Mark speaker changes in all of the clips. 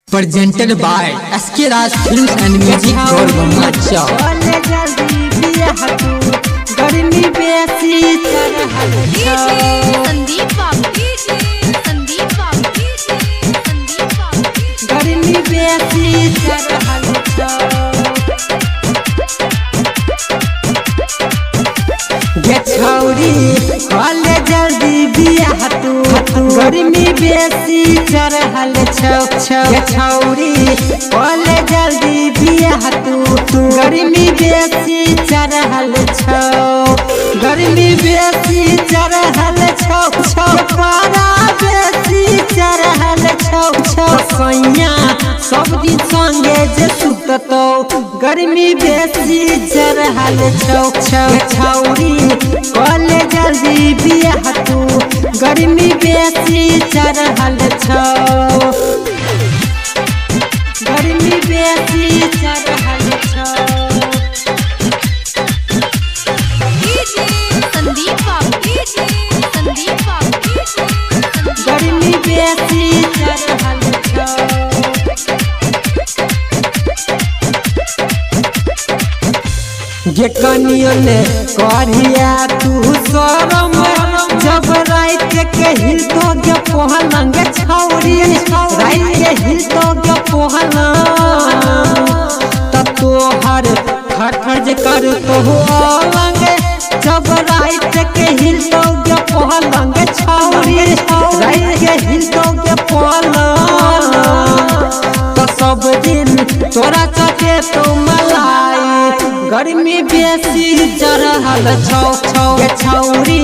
Speaker 1: Presented by SK Raj Films and Music Gold Macha.
Speaker 2: गर्मी बेसी
Speaker 3: संदीप बाबू
Speaker 2: गर्मी बेसी गे छौरी भले जल्दी बियाह तू गर्मी बेसी चढ़ल छौ गे छौरी भले जल्दी बियाह तू गर्मी बेसी चढ़ल छौ गर्मी बेसी चढ़ल छौ पारा बेसी चढ़ल छौ सैया सब दिन संगे जे सुततौ गर्मी बेसी चढ़ल छौ छौरी भले जल्दी बियाह तू गर्मी बेसी चढ़ल छौ गर्मी बेसी चढ़ल छौ
Speaker 3: संदीप बाबू
Speaker 2: गर्मी बेसी चढ़ल छौ जे कनियन करिया तू शरम जब रात के हिलतो गे पहलंग छौरी रात के हिलतो गे पहलंग तब तोहर खटखट जे कर तो अलंग जब रात के हिलतो गे पहलंग छौरी रात के हिलतो गे पहलंग तो सब दिन तोरा चटे तो मलाई गर्मी बेसी चढ़ल छौ छौरी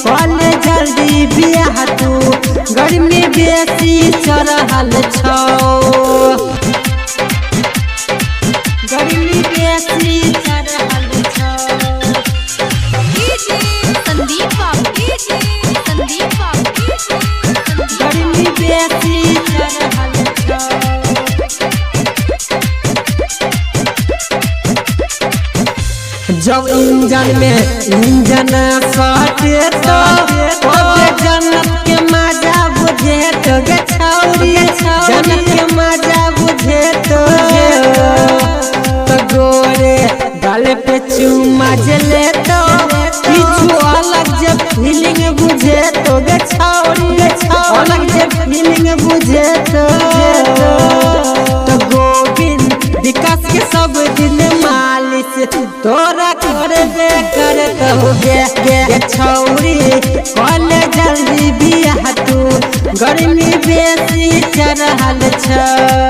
Speaker 2: भले जल्दी बियाह तू गर्मी बेसी चढ़ल छौ गर्मी बेसी चढ़ल छौ
Speaker 3: संदीप बाबू
Speaker 2: गर्मी बेसी चढ़ल छौ जब इंजन में इंजन सटे तो जन्नत के मजा बुझे तो गे छौरी जन्नत के मजा बुझे तो गोरे गले पे चुमा जले तो किछु अलग जे फीलिंग बुझे तो गे छौरी अलग जे फीलिंग बुझे तो गोविंद विकास के सब दिन मालिश तोरा करबे करत हो गे छौरी भले जल्दी बियाह तू गर्मी बेसी चढ़ल छौ।